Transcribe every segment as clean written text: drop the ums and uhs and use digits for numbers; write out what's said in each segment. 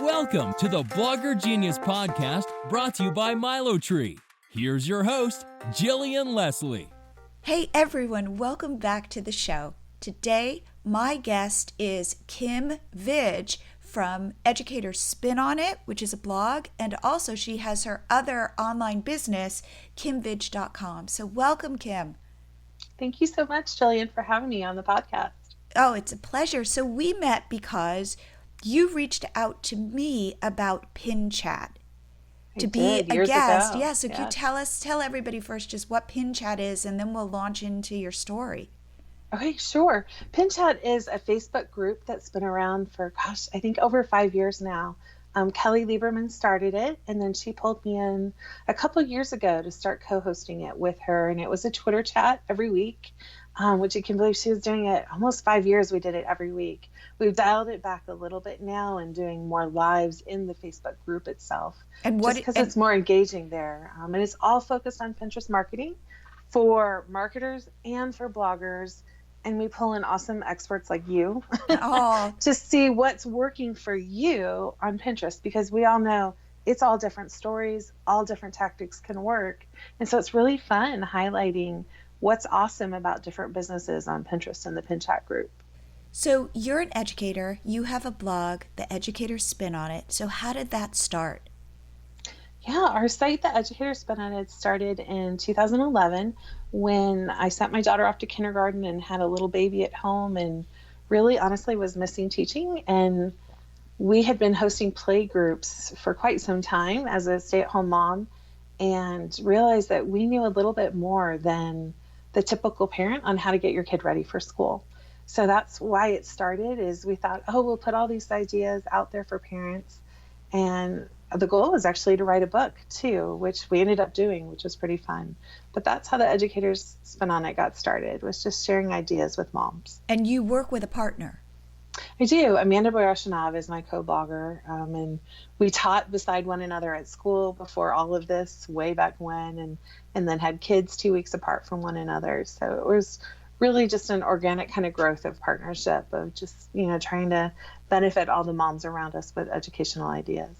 Welcome to the Blogger Genius Podcast, brought to you by MiloTree. Here's your host, Jillian Leslie. Hey everyone, welcome back to the show. Today, my guest is Kim Vij from Educator Spin.It, which is a blog, and also she has her other online business, Kim.Vij.com. So welcome, Kim. Thank you so much, Jillian, for having me on the podcast. Oh, it's a pleasure. So we met because you reached out to me about PinChat to be a guest. Yeah, so can you tell everybody first just what PinChat is, and then we'll launch into your story. Okay, sure. PinChat is a Facebook group that's been around for, I think over 5 years now. Kelly Lieberman started it, and then she pulled me in a couple years ago to start co-hosting it with her, and it was a Twitter chat every week, which you can believe she was doing it almost 5 years. We did it every week. We've dialed it back a little bit now and doing more lives in the Facebook group itself, and just because it's more engaging there. And it's all focused on Pinterest marketing for marketers and for bloggers. And we pull in awesome experts like you to see what's working for you on Pinterest, because we all know it's all different stories, all different tactics can work. And so it's really fun highlighting what's awesome about different businesses on Pinterest in the PinChat group. So you're an educator, you have a blog, the Educator Spin.It. So how did that start? Yeah, our site, the Educator Spin.It, started in 2011 when I sent my daughter off to kindergarten and had a little baby at home and really honestly was missing teaching. And we had been hosting playgroups for quite some time as a stay-at-home mom, and realized that we knew a little bit more than the typical parent on how to get your kid ready for school. So that's why it started, is we thought, we'll put all these ideas out there for parents. And the goal was actually to write a book too, which we ended up doing, which was pretty fun. But that's how the Educator's Spin.It got started, was just sharing ideas with moms. And you work with a partner. I do. Asanov is my co-blogger, and we taught beside one another at school before all of this, way back when, and then had kids 2 weeks apart from one another. So it was really just an organic kind of growth of partnership, of just, trying to benefit all the moms around us with educational ideas.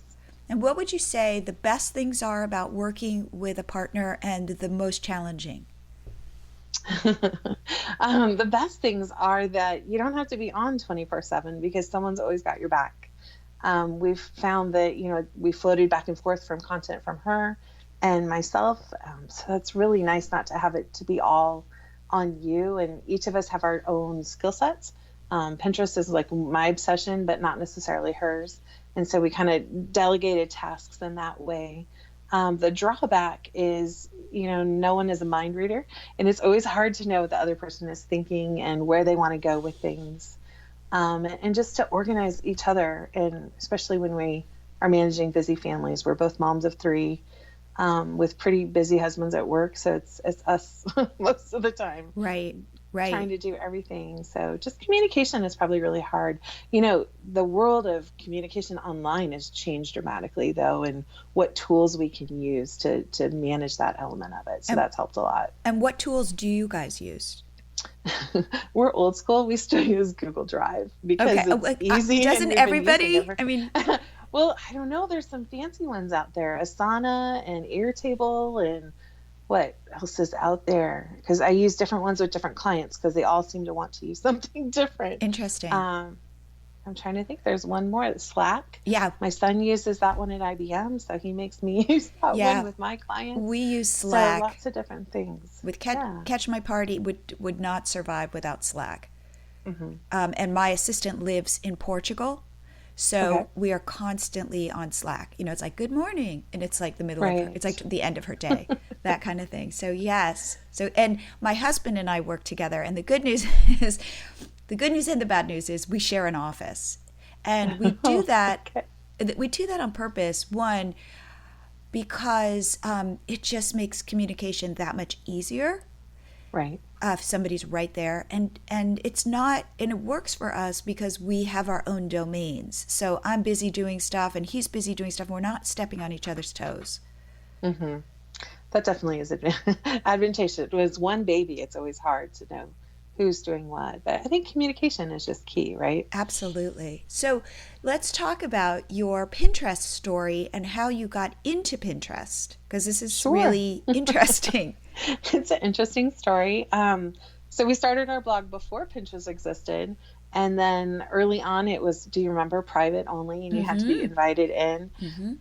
And what would you say the best things are about working with a partner and the most challenging? The best things are that you don't have to be on 24/7 because someone's always got your back. We've found that, we floated back and forth from content from her and myself. So that's really nice not to have it to be all on you, and each of us have our own skill sets. Pinterest is like my obsession, but not necessarily hers. And so we kind of delegated tasks in that way. The drawback is, no one is a mind reader, and it's always hard to know what the other person is thinking and where they want to go with things. And just to organize each other, and especially when we are managing busy families. We're both moms of 3 with pretty busy husbands at work. So it's us most of the time. Right. Trying to do everything. So just communication is probably really hard. The world of communication online has changed dramatically, though, and what tools we can use to manage that element of it. So that's helped a lot. And what tools do you guys use? We're old school. We still use Google Drive because it's easy. Doesn't everybody? Well, I don't know. There's some fancy ones out there. Asana and Airtable, and what else is out there? Because I use different ones with different clients because they all seem to want to use something different. Interesting. I'm trying to think. There's one more, Slack. Yeah. My son uses that one at IBM, so he makes me use that one with my clients. We use Slack. So lots of different things. With Catch My Party would not survive without Slack. Mm-hmm. And my assistant lives in Portugal. So we are constantly on Slack. It's like, good morning. And it's like the middle of it's like the end of her day, that kind of thing. So yes. So, and my husband and I work together, and the good news and the bad news is we share an office, and we do that. We do that on purpose. One, because it just makes communication that much easier. Right. If somebody's right there, and it's not, and it works for us because we have our own domains. So I'm busy doing stuff and he's busy doing stuff, and we're not stepping on each other's toes. Mm-hmm. That definitely is advantageous. With one baby, it's always hard to know who's doing what. But I think communication is just key, right? Absolutely. So let's talk about your Pinterest story and how you got into Pinterest, because this is really interesting. It's an interesting story. So we started our blog before Pinterest existed. And then early on, it was, do you remember, private only, and you had to be invited in.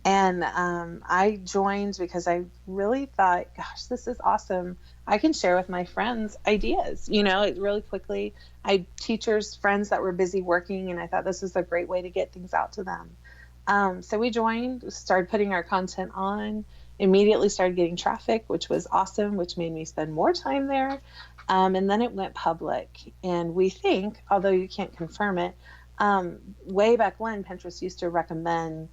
And I joined because I really thought, gosh, this is awesome. I can share with my friends ideas, it really quickly. I had teachers, friends that were busy working, and I thought this was a great way to get things out to them. So we joined, started putting our content on, immediately started getting traffic, which was awesome, which made me spend more time there. And then it went public. And we think, although you can't confirm it, way back when, Pinterest used to recommend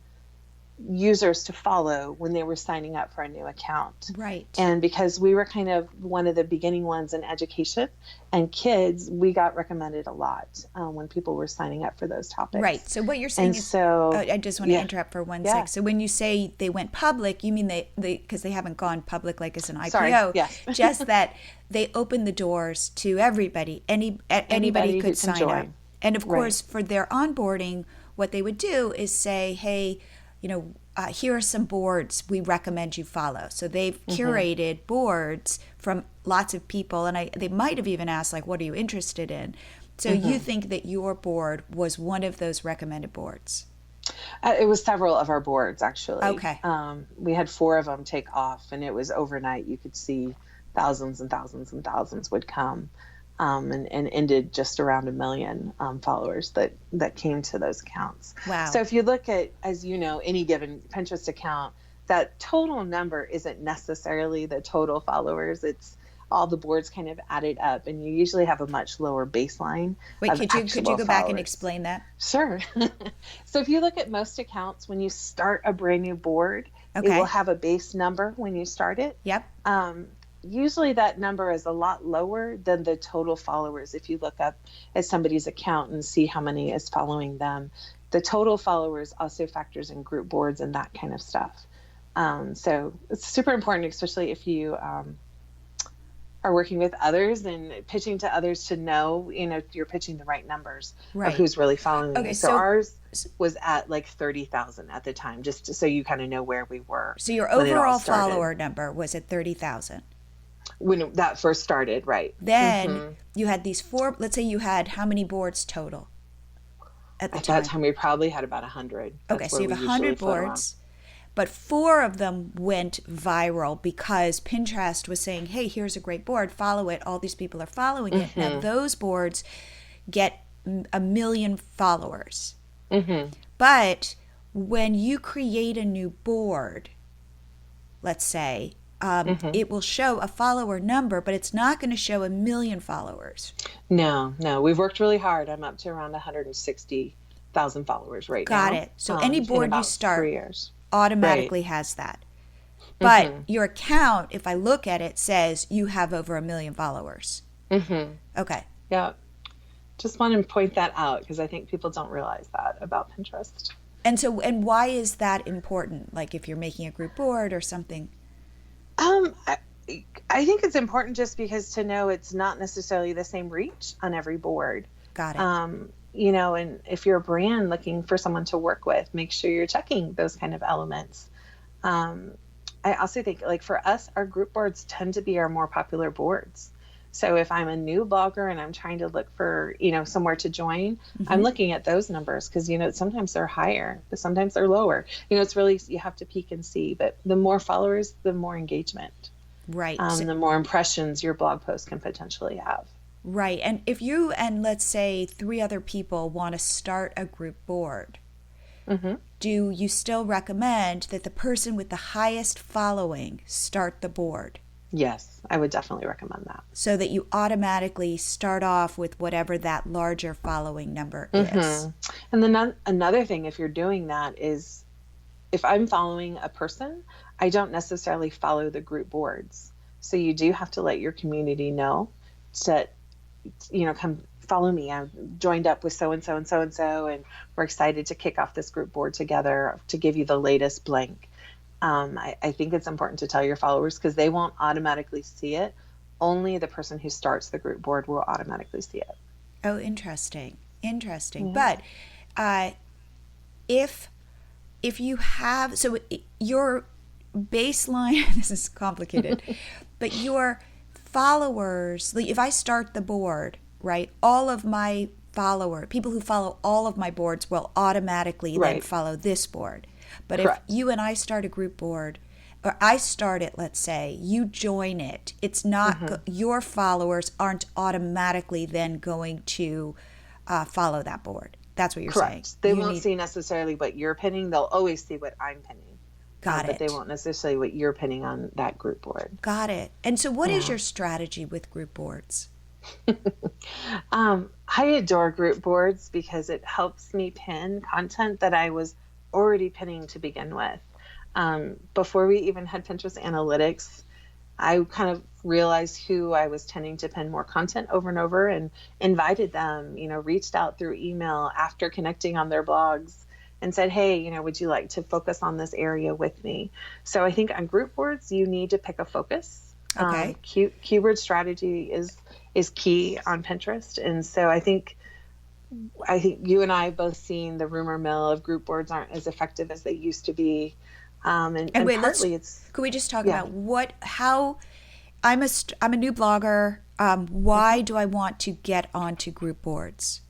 users to follow when they were signing up for a new account. Right. And because we were kind of one of the beginning ones in education and kids, we got recommended a lot when people were signing up for those topics. Right. So what you're saying is, I just want to interrupt for one sec. So when you say they went public, you mean they because they haven't gone public like as an IPO, Sorry. Yes. just that they opened the doors to everybody. Anybody could sign up. And of course, for their onboarding, what they would do is say, hey, here are some boards we recommend you follow. So they've curated boards from lots of people, and they might have even asked, like, what are you interested in? So you think that your board was one of those recommended boards? It was several of our boards, actually. Okay. We had 4 of them take off, and it was overnight. You could see thousands and thousands and thousands would come. And ended just around 1 million followers that came to those accounts. Wow. So if you look at, as you know, any given Pinterest account, that total number isn't necessarily the total followers. It's all the boards kind of added up, and you usually have a much lower baseline. Wait, could you go back and explain that? Sure. So if you look at most accounts, when you start a brand new board, it will have a base number when you start it. Yep. Usually that number is a lot lower than the total followers. If you look up at somebody's account and see how many is following them, the total followers also factors in group boards and that kind of stuff. So it's super important, especially if you are working with others and pitching to others to know, you're pitching the right numbers of who's really following you. So ours was at like 30,000 at the time, just so you kind of know where we were. So your overall follower number was at 30,000. When that first started, right. Then you had these 4, let's say you had how many boards total at the time? At that time, we probably had about 100. Okay, so you have 100 boards, but 4 of them went viral because Pinterest was saying, hey, here's a great board, follow it. All these people are following it. Now those boards get 1 million followers. But when you create a new board, let's say, it will show a follower number, but it's not going to show 1 million followers. No. We've worked really hard. I'm up to around 160,000 followers right now. Got it. So any board you start 3 years. automatically has that. But your account, if I look at it, says you have over 1 million followers. Okay. Yeah. Just want to point that out because I think people don't realize that about Pinterest. And why is that important? Like if you're making a group board or something? I think it's important just because to know it's not necessarily the same reach on every board. Got it. And if you're a brand looking for someone to work with, make sure you're checking those kind of elements. I also think, like for us, our group boards tend to be our more popular boards. So if I'm a new blogger and I'm trying to look for, somewhere to join, I'm looking at those numbers because, sometimes they're higher, but sometimes they're lower. It's really, you have to peek and see. But the more followers, the more engagement. Right. The more impressions your blog post can potentially have. Right. And if you and let's say 3 other people want to start a group board, do you still recommend that the person with the highest following start the board? Yes, I would definitely recommend that. So that you automatically start off with whatever that larger following number is. And then another thing, if you're doing that, is if I'm following a person, I don't necessarily follow the group boards. So you do have to let your community know that, come follow me. I've joined up with so-and-so and so-and-so, and we're excited to kick off this group board together to give you the latest blank. I think it's important to tell your followers because they won't automatically see it only the person who starts the group board will automatically see it. Oh, interesting. Interesting. Mm-hmm. But if you have, so your baseline, this is complicated, but your followers, like if I start the board, right, all of my people who follow all of my boards will automatically then follow this board. But Correct. If you and I start a group board, or I start it, let's say, you join it, it's not, your followers aren't automatically then going to follow that board. That's what you're Correct. saying. They won't see necessarily what you're pinning. They'll always see what I'm pinning. Got it. But they won't necessarily what you're pinning on that group board. Got it. And so what is your strategy with group boards? I adore group boards because it helps me pin content that I was already pinning to begin with. Before we even had Pinterest analytics, I kind of realized who I was tending to pin more content over and over and invited them, reached out through email after connecting on their blogs and said, hey, would you like to focus on this area with me? So I think on group boards, you need to pick a focus. Okay. Keyword strategy is key on Pinterest. And so I think you and I have both seen the rumor mill of group boards aren't as effective as they used to be. And wait, partly could we just talk about how I'm a new blogger. Why do I want to get onto group boards?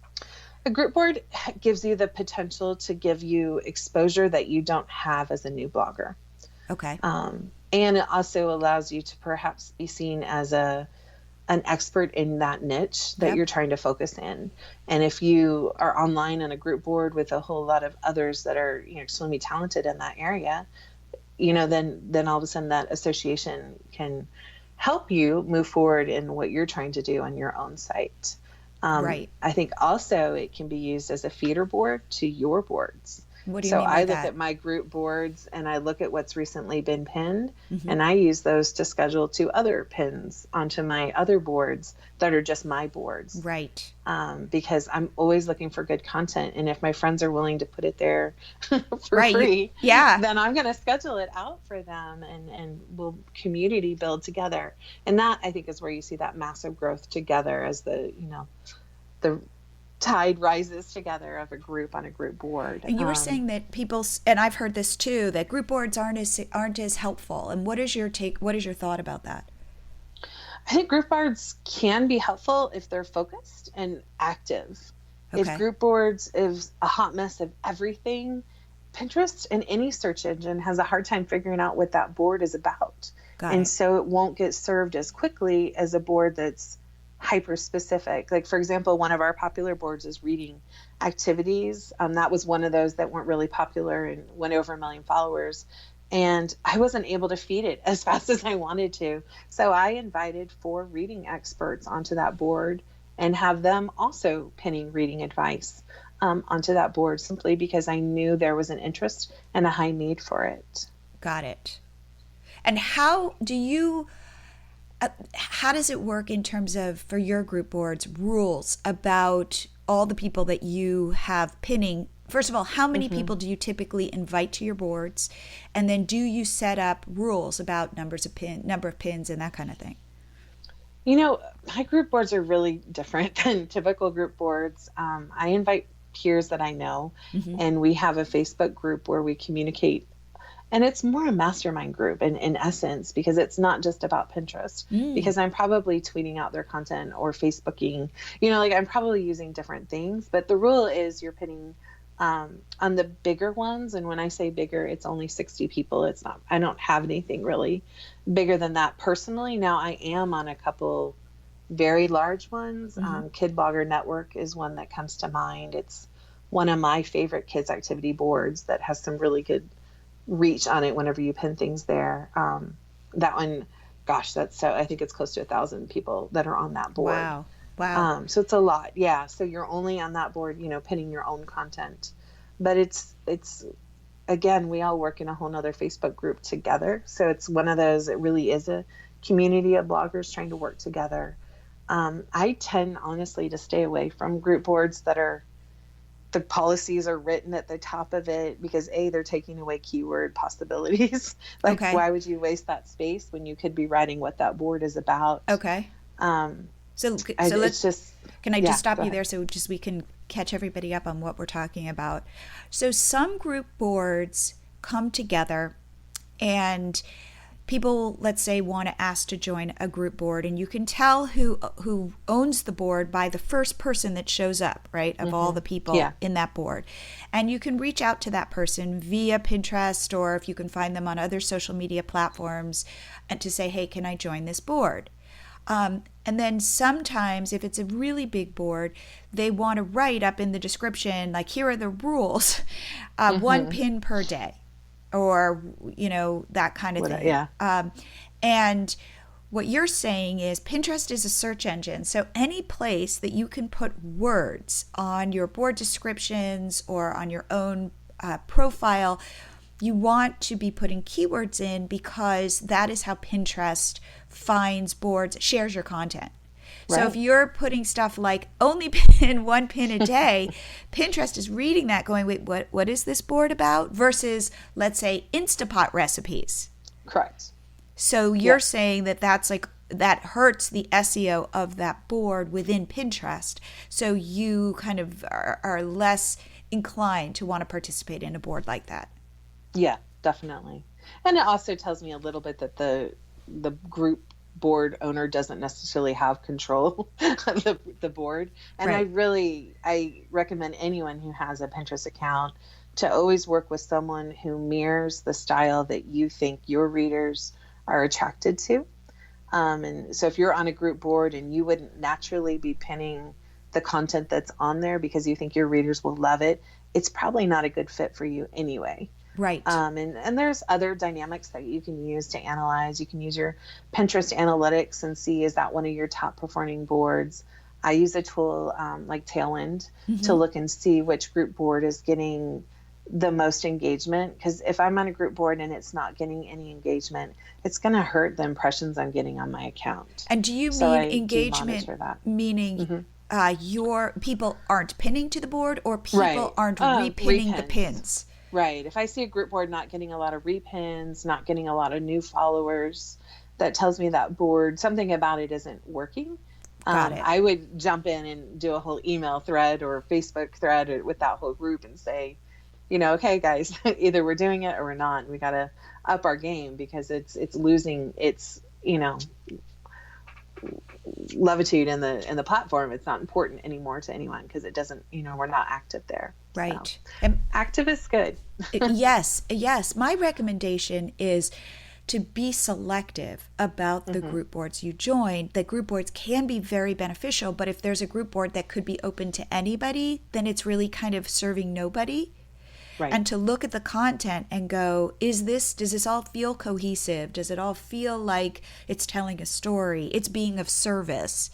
A group board gives you the potential to give you exposure that you don't have as a new blogger. Okay. And it also allows you to perhaps be seen as an expert in that niche that you're trying to focus in. And if you are online on a group board with a whole lot of others that are extremely talented in that area, then all of a sudden that association can help you move forward in what you're trying to do on your own site. Right. I think also it can be used as a feeder board to your boards. What do you mean by that? I look at my group boards and I look at what's recently been pinned, and I use those to schedule 2 other pins onto my other boards that are just my boards. Right. Because I'm always looking for good content. And if my friends are willing to put it there for free, then I'm going to schedule it out for them and we'll community build together. And that, I think, is where you see that massive growth together as the tide rises together of a group on a group board. And you were saying that people, and I've heard this too, that group boards aren't as helpful. And what is your thought about that? I think group boards can be helpful if they're focused and active. Okay. If group boards is a hot mess of everything, Pinterest and any search engine has a hard time figuring out what that board is about. So it won't get served as quickly as a board that's hyper specific. Like, for example, one of our popular boards is reading activities. That was one of those that weren't really popular and went over 1 million followers. And I wasn't able to feed it as fast as I wanted to. So I invited 4 reading experts onto that board and have them also pinning reading advice onto that board, simply because I knew there was an interest and a high need for it. Got it. And how does it work in terms of, for your group boards, rules about all the people that you have pinning? First of all, how many people do you typically invite to your boards? And then do you set up rules about number of pins and that kind of thing? My group boards are really different than typical group boards. I invite peers that I know, and we have a Facebook group where we communicate. And it's more a mastermind group in essence, because it's not just about Pinterest, because I'm probably tweeting out their content or Facebooking, I'm probably using different things. But the rule is you're pinning on the bigger ones. And when I say bigger, it's only 60 people. I don't have anything really bigger than that personally. Now I am on a couple very large ones. Kid Blogger Network is one that comes to mind. It's one of my favorite kids activity boards that has some really good reach on it whenever you pin things there. That one, gosh, I think it's close to 1,000 people that are on that board. Wow. So it's a lot. Yeah. So you're only on that board, pinning your own content, but it's again, we all work in a whole nother Facebook group together. So it's one of those, it really is a community of bloggers trying to work together. I tend honestly to stay away from group boards that are the policies are written at the top of it because they're taking away keyword possibilities. Like, Okay. why would you waste that space when you could be writing what that board is about? Okay. So it's let's just, can I just stop you ahead. there so just we can catch everybody up on what we're talking about. So some group boards come together and people, let's say, want to ask to join a group board, and you can tell who owns the board by the first person that shows up, right, of all the people in that board. And you can reach out to that person via Pinterest, or if you can find them on other social media platforms, and to say, hey, can I join this board? And then sometimes, if it's a really big board, they want to write up in the description, like, here are the rules, 1 pin per day, or, that kind of thing. Yeah. And what you're saying is Pinterest is a search engine. So any place that you can put words on your board descriptions or on your own profile, you want to be putting keywords in, because that is how Pinterest finds boards, shares your content. So if you're putting stuff like only pin 1 pin a day, Pinterest is reading that going, wait, what is this board about? Versus, let's say, Instapot recipes. Correct. So you're saying that hurts the SEO of that board within Pinterest. So you kind of are less inclined to want to participate in a board like that. Yeah, definitely. And it also tells me a little bit that the group board owner doesn't necessarily have control of the board. And I recommend anyone who has a Pinterest account to always work with someone who mirrors the style that you think your readers are attracted to. And so if you're on a group board and you wouldn't naturally be pinning the content that's on there because you think your readers will love it, it's probably not a good fit for you anyway. Right. And there's other dynamics that you can use to analyze. You can use your Pinterest analytics and see, is that one of your top performing boards? I use a tool like Tailwind to look and see which group board is getting the most engagement. Because if I'm on a group board and it's not getting any engagement, it's going to hurt the impressions I'm getting on my account. And do you mean engagement, meaning your people aren't pinning to the board, or people aren't repinning the pins? Right. If I see a group board not getting a lot of repins, not getting a lot of new followers, that tells me that board, something about it isn't working. Got it. I would jump in and do a whole email thread or Facebook thread with that whole group and say, okay, guys, either we're doing it or we're not. We got to up our game because it's losing its, levitude in the platform. It's not important anymore to anyone because it doesn't, we're not active there. Right. So, and active is good. Yes. My recommendation is to be selective about the group boards you join. The group boards can be very beneficial, but if there's a group board that could be open to anybody, then it's really kind of serving nobody. Right. And to look at the content and go, does this all feel cohesive? Does it all feel like it's telling a story? It's being of service.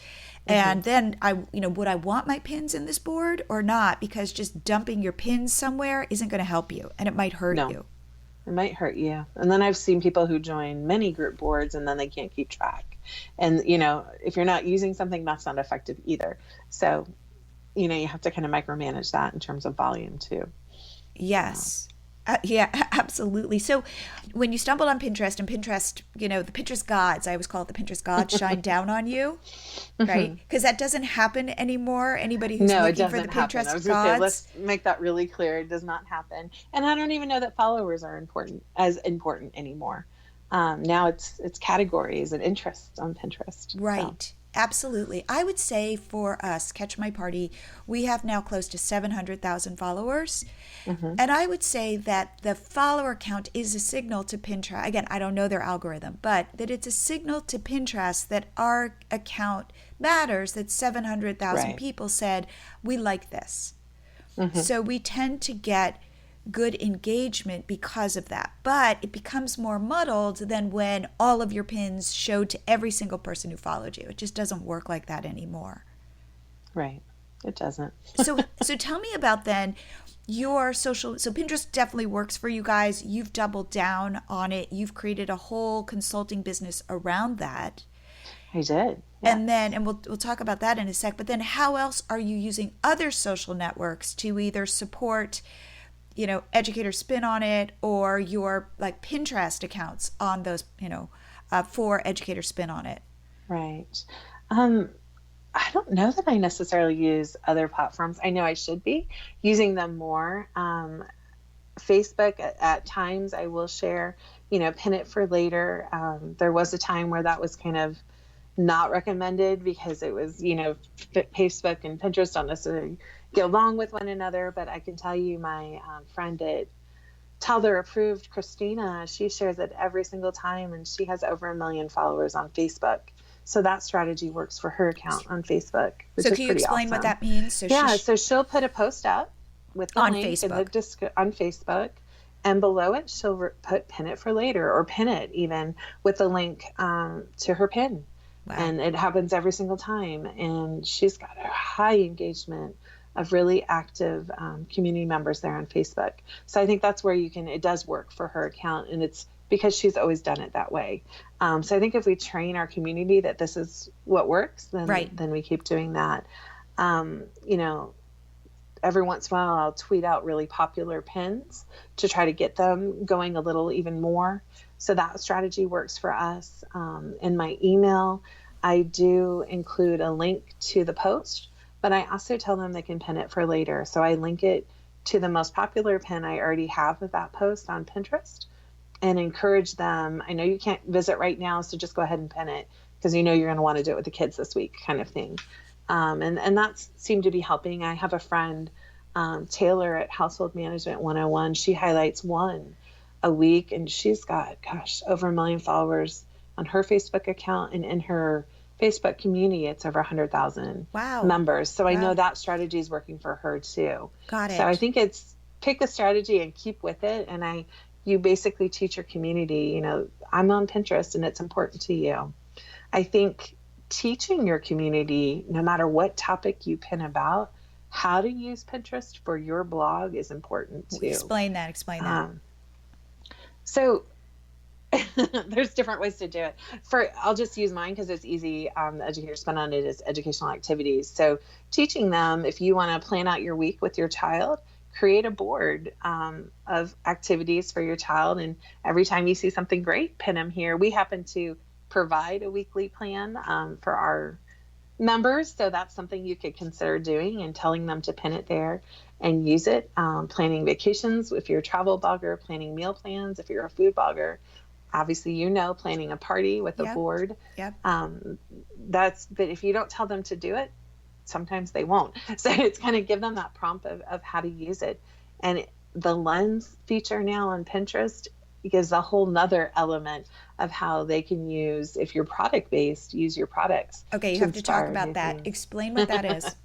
And then would I want my pins in this board or not? Because just dumping your pins somewhere isn't going to help you, and it might hurt you. It might hurt you. And then I've seen people who join many group boards and then they can't keep track. And, if you're not using something, that's not effective either. So, you have to kind of micromanage that in terms of volume too. Yes. Yeah, absolutely. So when you stumbled on Pinterest, and Pinterest, the Pinterest gods, I always call it the Pinterest gods, shine down on you, right? Because that doesn't happen anymore. Anybody who's looking for the Pinterest gods. Say, let's make that really clear. It does not happen. And I don't even know that followers are as important anymore. Now it's categories and interests on Pinterest. Right. So. Absolutely. I would say for us, Catch My Party, we have now close to 700,000 followers. And I would say that the follower count is a signal to Pinterest. Again, I don't know their algorithm, but that it's a signal to Pinterest that our account matters, that 700,000 people said, we like this. So we tend to get good engagement because of that. But it becomes more muddled than when all of your pins showed to every single person who followed you. It just doesn't work like that anymore. Right. It doesn't. So tell me about then your social. So Pinterest definitely works for you guys. You've doubled down on it. You've created a whole consulting business around that. I did. And then, and we'll talk about that in a sec, but then how else are you using other social networks to either support, educator spin on it, or your like Pinterest accounts on those, for educator spin on it? Right. I don't know that I necessarily use other platforms. I know I should be using them more. Facebook, at times I will share, pin it for later. There was a time where that was kind of not recommended because it was, Facebook and Pinterest don't necessarily get along with one another. But I can tell you, my friend at Teller Approved, Christina, she shares it every single time, and she has over 1 million followers on Facebook. So that strategy works for her account on Facebook, which is pretty awesome. So can you explain what that means? So she'll put a post up with the on link Facebook. On Facebook, and below it she'll put pin it for later, or pin it even with the link to her pin. Wow. And it happens every single time. And she's got a high engagement of really active community members there on Facebook. So I think that's where it does work for her account, and it's because she's always done it that way. So I think if we train our community that this is what works, then we keep doing that. Every once in a while I'll tweet out really popular pins to try to get them going a little even more. So that strategy works for us. In my email, I do include a link to the post, but I also tell them they can pin it for later. So I link it to the most popular pin I already have of that post on Pinterest, and encourage them. I know you can't visit right now, so just go ahead and pin it because you're going to want to do it with the kids this week, kind of thing. And that seemed to be helping. I have a friend, Taylor at Household Management 101. She highlights one a week, and she's got, over 1 million followers on her Facebook account, and in her Facebook community, it's over 100,000 members. So I know that strategy is working for her too. Got it. So I think it's pick a strategy and keep with it. And you basically teach your community, I'm on Pinterest and it's important to you. I think teaching your community, no matter what topic you pin about, how to use Pinterest for your blog is important too. Explain that. So there's different ways to do it. I'll just use mine because it's easy. The educator spin on it is educational activities. So teaching them, if you want to plan out your week with your child, create a board of activities for your child. And every time you see something great, pin them here. We happen to provide a weekly plan for our members. So that's something you could consider doing and telling them to pin it there and use it. Planning vacations if you're a travel blogger, planning meal plans if you're a food blogger. Obviously, planning a party with a board. Yep. But if you don't tell them to do it, sometimes they won't. So it's kind of give them that prompt of how to use it. And the lens feature now on Pinterest gives a whole nother element of how they can use, if you're product based, use your products. Okay, you have to talk about that. Explain what that is.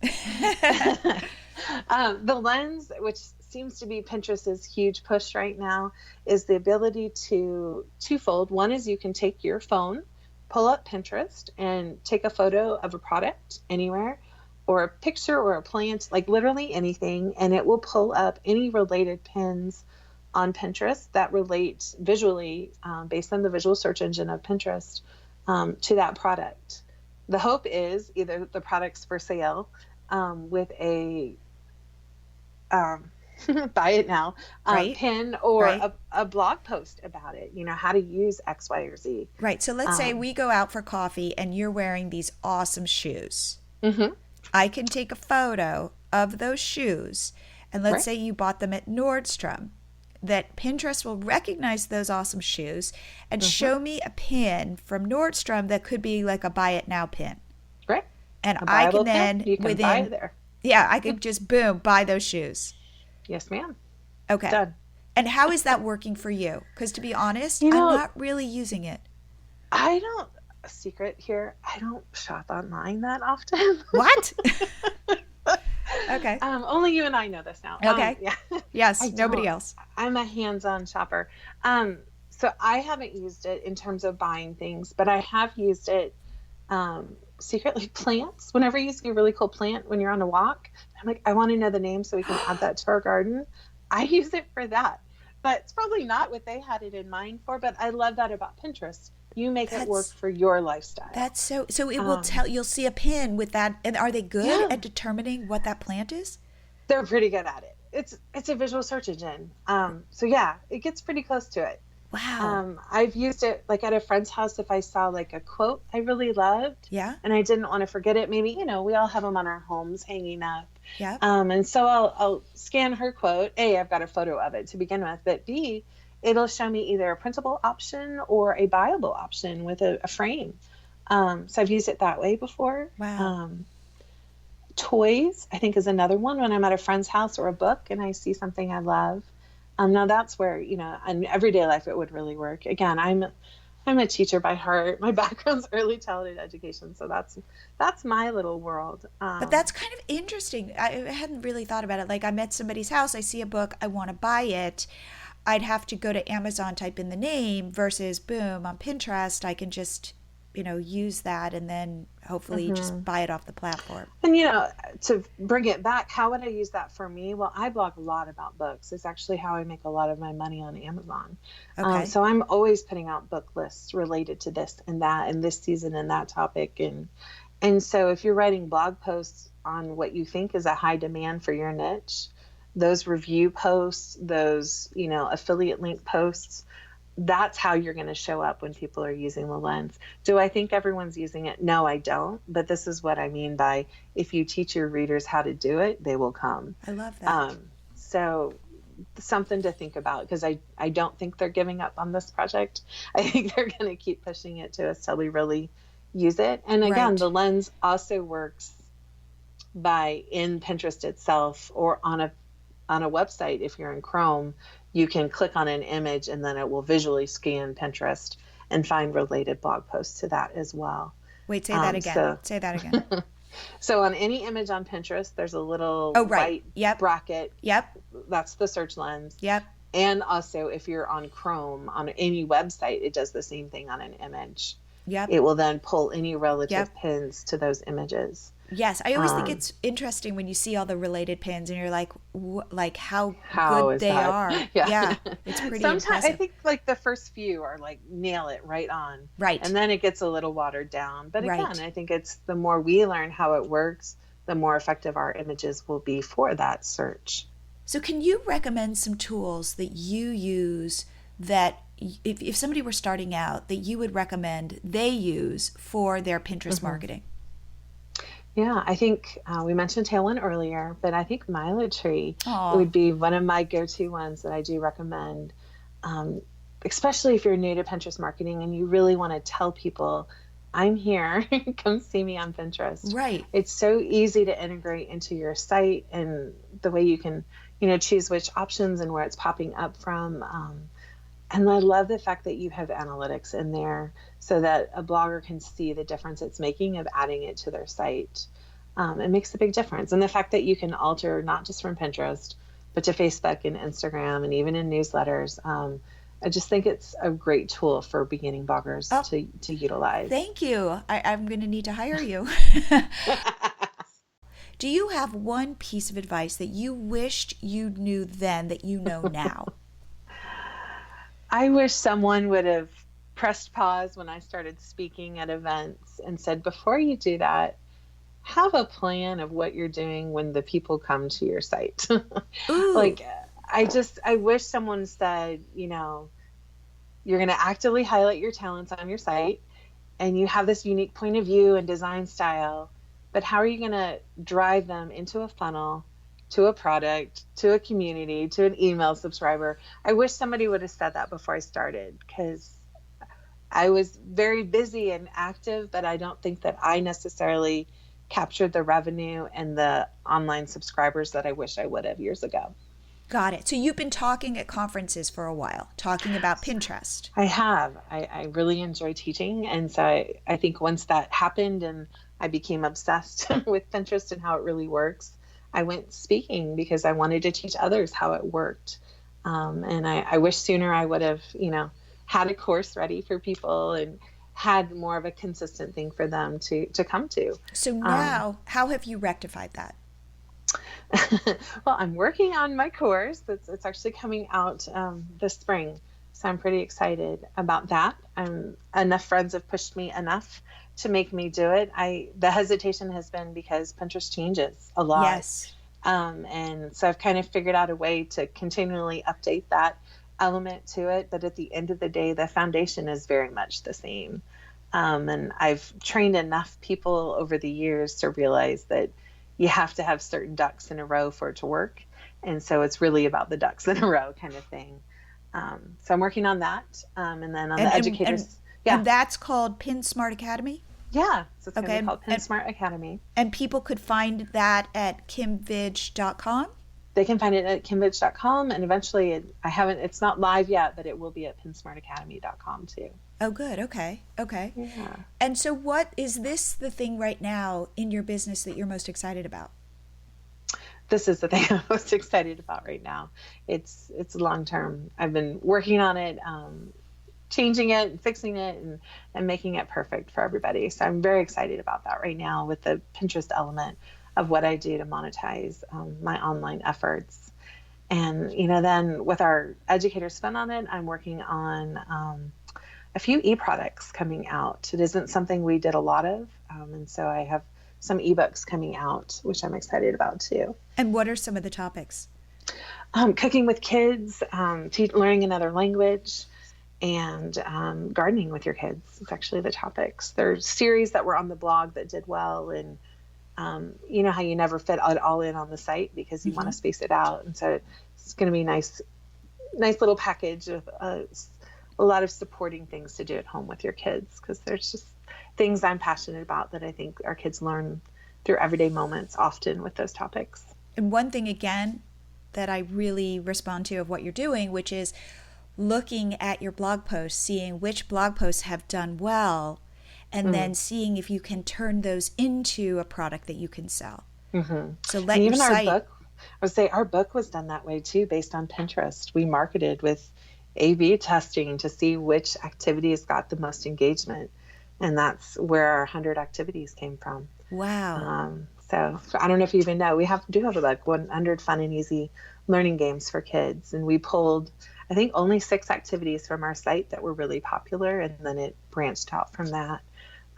The lens, which seems to be Pinterest's huge push right now, is the ability to twofold. One is you can take your phone, pull up Pinterest, and take a photo of a product anywhere, or a picture or a plant, like literally anything, and it will pull up any related pins on Pinterest that relate visually, based on the visual search engine of Pinterest, to that product. The hope is either the product's for sale with a buy it now pin, or a blog post about it, how to use X, Y, or Z. Right. So let's say we go out for coffee and you're wearing these awesome shoes. Mm-hmm. I can take a photo of those shoes, and let's say you bought them at Nordstrom, that Pinterest will recognize those awesome shoes and show me a pin from Nordstrom that could be like a buy it now pin. Right. And I can then you can buy it there. Yeah, I could just boom, buy those shoes. Yes, ma'am. Okay. Done. And how is that working for you? Because to be honest, I'm not really using it. A secret here, I don't shop online that often. What? Okay. Only you and I know this now. Okay. Yeah. Yes, nobody else. I'm a hands-on shopper. So I haven't used it in terms of buying things, but I have used it secretly. Plants. Whenever you see a really cool plant when you're on a walk, I'm like, I want to know the name so we can add that to our garden. I use it for that. But it's probably not what they had it in mind for, but I love that about Pinterest. You make it work for your lifestyle. That's so it will tell, you'll see a pin with that. And are they good at determining what that plant is? They're pretty good at it. It's a visual search engine. So yeah, it gets pretty close to it. Wow. I've used it like at a friend's house if I saw like a quote I really loved. Yeah. And I didn't want to forget it. Maybe, we all have them on our homes hanging up. Yeah. And so I'll scan her quote. A, I've got a photo of it to begin with, but B, it'll show me either a printable option or a buyable option with a frame. So I've used it that way before. Wow. Toys, I think, is another one when I'm at a friend's house or a book and I see something I love. Now that's where, in everyday life, it would really work. Again, I'm a teacher by heart. My background's early childhood education. So that's my little world. But that's kind of interesting. I hadn't really thought about it. Like I'm at somebody's house, I see a book, I want to buy it. I'd have to go to Amazon, type in the name versus boom, on Pinterest, I can just, use that and then hopefully just buy it off the platform. And, to bring it back, how would I use that for me? Well, I blog a lot about books. It's actually how I make a lot of my money on Amazon. Okay. So I'm always putting out book lists related to this and that and this season and that topic. And so if you're writing blog posts on what you think is a high demand for your niche, those review posts, those, affiliate link posts, that's how you're going to show up when people are using the lens. Do I think everyone's using it? No, I don't. But this is what I mean by if you teach your readers how to do it, they will come. I love that. So something to think about, because I don't think they're giving up on this project. I think they're going to keep pushing it to us till we really use it. And again, the lens also works by in Pinterest itself or on a website. If you're in Chrome, you can click on an image and then it will visually scan Pinterest and find related blog posts to that as well. Wait, say that again. Say that again. So on any image on Pinterest, there's a little white bracket. Yep. That's the search lens. Yep. And also if you're on Chrome, on any website, it does the same thing on an image. Yep. It will then pull any relative pins to those images. Yes, I always think it's interesting when you see all the related pins and you're like how good they are. Yeah, it's pretty Sometimes impressive. I think like the first few are like nail it right on. Right. And then it gets a little watered down. But again, I think it's the more we learn how it works, the more effective our images will be for that search. So can you recommend some tools that you use that if somebody were starting out that you would recommend they use for their Pinterest marketing? Yeah, I think we mentioned Tailwind earlier, but I think MiloTree would be one of my go-to ones that I do recommend, especially if you're new to Pinterest marketing and you really want to tell people, I'm here, come see me on Pinterest. Right. It's so easy to integrate into your site and the way you can, choose which options and where it's popping up from. And I love the fact that you have analytics in there so that a blogger can see the difference it's making of adding it to their site. It makes a big difference. And the fact that you can alter not just from Pinterest, but to Facebook and Instagram and even in newsletters. I just think it's a great tool for beginning bloggers to utilize. Thank you. I'm going to need to hire you. Do you have one piece of advice that you wished you knew then that you know now? I wish someone would have pressed pause when I started speaking at events and said, before you do that, have a plan of what you're doing when the people come to your site. I wish someone said, you're going to actively highlight your talents on your site and you have this unique point of view and design style, but how are you going to drive them into a funnel, to a product, to a community, to an email subscriber? I wish somebody would have said that before I started, because I was very busy and active, but I don't think that I necessarily captured the revenue and the online subscribers that I wish I would have years ago. Got it. So you've been talking at conferences for a while, talking about Pinterest. I have. I really enjoy teaching. And so I think once that happened and I became obsessed with Pinterest and how it really works, I went speaking because I wanted to teach others how it worked. And I wish sooner I would have, had a course ready for people and had more of a consistent thing for them to come to. So now, how have you rectified that? Well, I'm working on my course. It's actually coming out this spring. So I'm pretty excited about that. Enough friends have pushed me enough to make me do it. The hesitation has been because Pinterest changes a lot. Yes. And so I've kind of figured out a way to continually update that element to it. But at the end of the day, the foundation is very much the same. And I've trained enough people over the years to realize that you have to have certain ducks in a row for it to work. And so it's really about the ducks in a row kind of thing. So I'm working on that. And then on the educators. And that's called PinSmart Academy? Yeah. So it's going to be called and PinSmart Academy. And people could find that at KimVij.com? They can find it at KimVij.com. And eventually, it's not live yet, but it will be at PinSmartAcademy.com too. Oh, good. Okay. Yeah. And so what is this the thing right now in your business that you're most excited about? This is the thing I'm most excited about right now. It's long term. I've been working on it, changing it, and fixing it, and making it perfect for everybody. So I'm very excited about that right now with the Pinterest element of what I do to monetize my online efforts. And, then with our educator spin on it, I'm working on a few e-products coming out. It isn't something we did a lot of. And so I have some ebooks coming out, which I'm excited about too. And what are some of the topics? Cooking with kids, learning another language, and gardening with your kids. It's actually the topics. There's series that were on the blog that did well, and you know how you never fit it all in on the site because you want to space it out. And so it's going to be nice little package of a lot of supporting things to do at home with your kids, because there's just things I'm passionate about that I think our kids learn through everyday moments often with those topics. And one thing, again, that I really respond to of what you're doing, which is looking at your blog posts, seeing which blog posts have done well, and then seeing if you can turn those into a product that you can sell. So let your site... our book, I would say our book was done that way too, based on Pinterest. We marketed with A/B testing to see which activities got the most engagement. And that's where our 100 activities came from. Wow. So I don't know if you even know, we do have a book, 100 Fun and Easy Learning Games for Kids. And we pulled, I think, only 6 activities from our site that were really popular. And then it branched out from that.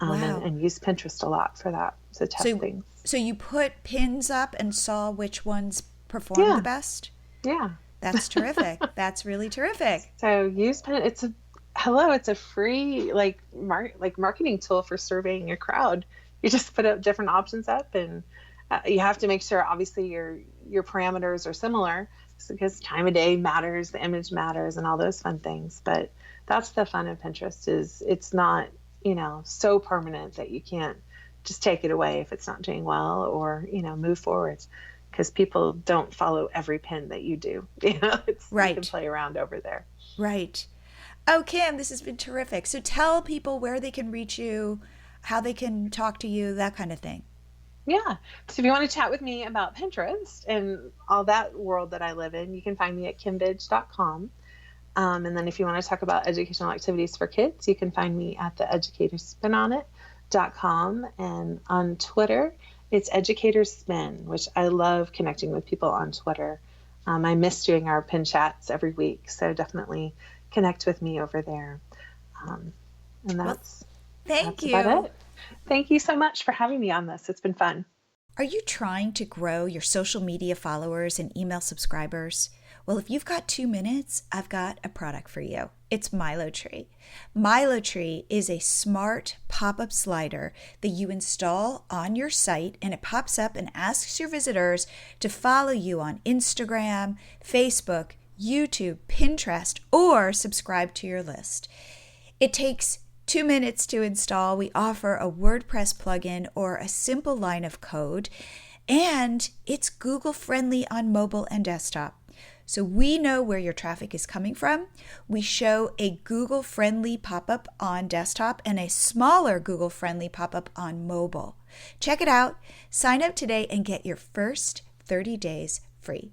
And used Pinterest a lot for that, to test things. So you put pins up and saw which ones performed the best? Yeah. That's terrific. That's really terrific. So use Pin. It's a free marketing tool for surveying your crowd. You just put up different options up, and you have to make sure obviously your parameters are similar, because time of day matters, the image matters, and all those fun things. But that's the fun of Pinterest, is it's not so permanent that you can't just take it away if it's not doing well, or move forward, because people don't follow every pin that you do. It's right. You can play around over there. Right. Oh, Kim, this has been terrific. So tell people where they can reach you, how they can talk to you, that kind of thing. Yeah. So if you want to chat with me about Pinterest and all that world that I live in, you can find me at KimVij.com. And then if you want to talk about educational activities for kids, you can find me at the educatorspinonit.com. And on Twitter, it's Educator Spin, which I love connecting with people on Twitter. I miss doing our pin chats every week, so definitely connect with me over there. And that's thank you. About it. Thank you so much for having me on this. It's been fun. Are you trying to grow your social media followers and email subscribers? Well, if you've got 2 minutes, I've got a product for you. It's MiloTree. MiloTree is a smart pop-up slider that you install on your site, and it pops up and asks your visitors to follow you on Instagram, Facebook, YouTube, Pinterest, or subscribe to your list. It takes 2 minutes to install. We offer a WordPress plugin or a simple line of code, and it's Google friendly on mobile and desktop. So we know where your traffic is coming from. We show a Google friendly pop-up on desktop and a smaller Google friendly pop-up on mobile. Check it out. Sign up today and get your first 30 days free.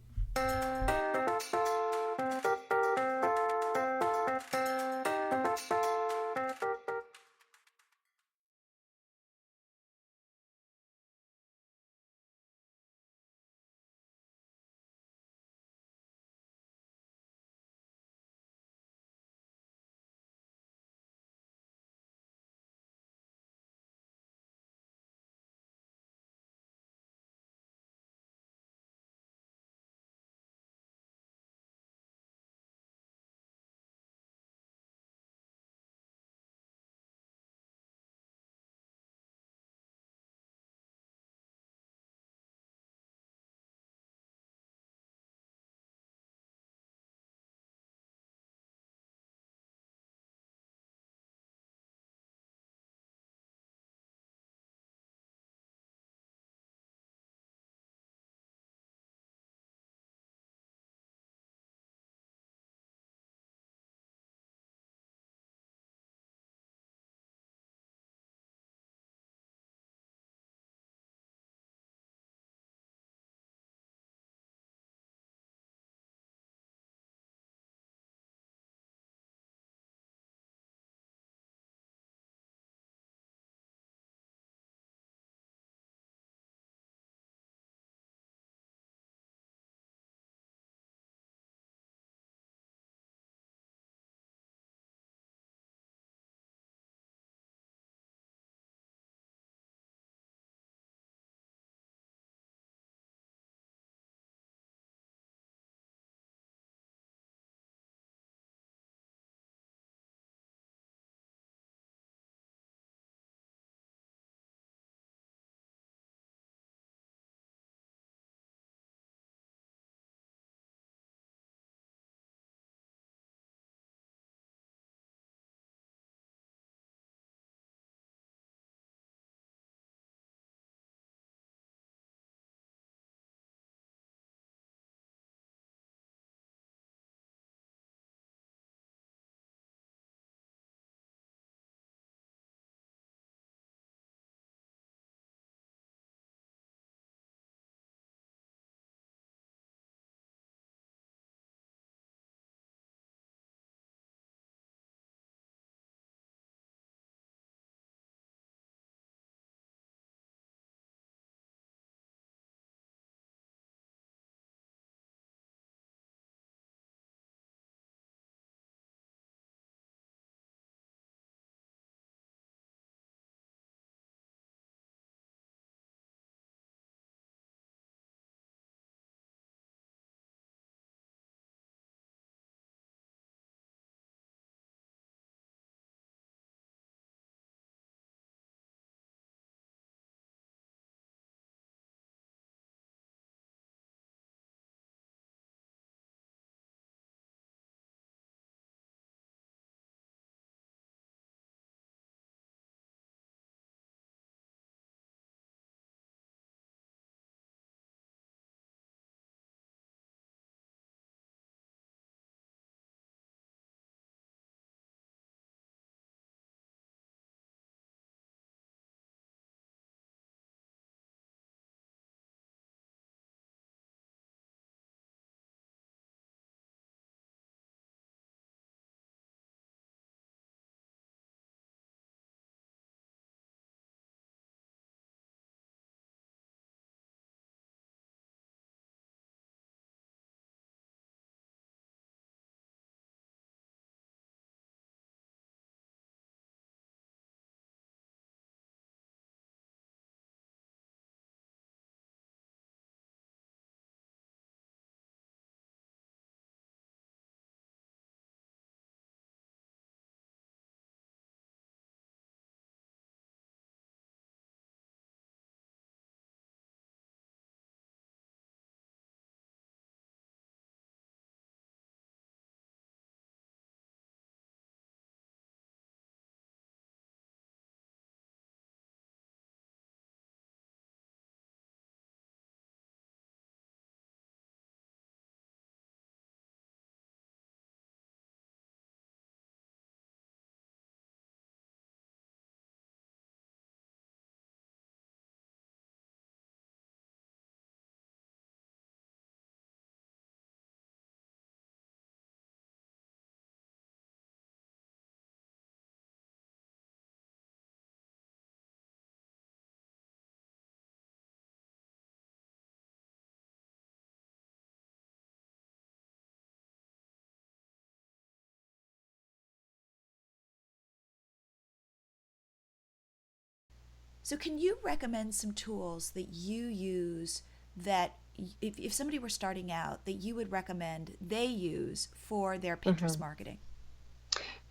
So can you recommend some tools that you use that if somebody were starting out, that you would recommend they use for their Pinterest marketing?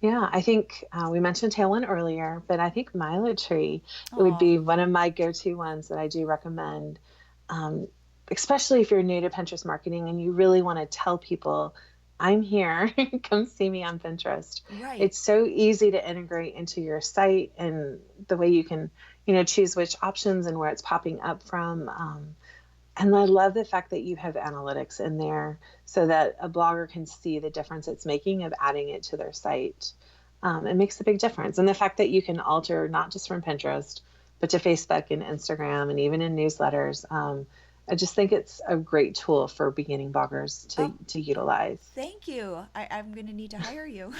Yeah, I think we mentioned Tailwind earlier, but I think MiloTree would be one of my go-to ones that I do recommend, especially if you're new to Pinterest marketing and you really want to tell people, I'm here, come see me on Pinterest. Right. It's so easy to integrate into your site and the way you can, choose which options and where it's popping up from. And I love the fact that you have analytics in there so that a blogger can see the difference it's making of adding it to their site. It makes a big difference. And the fact that you can alter not just from Pinterest, but to Facebook and Instagram and even in newsletters. I just think it's a great tool for beginning bloggers to utilize. Thank you. I'm going to need to hire you.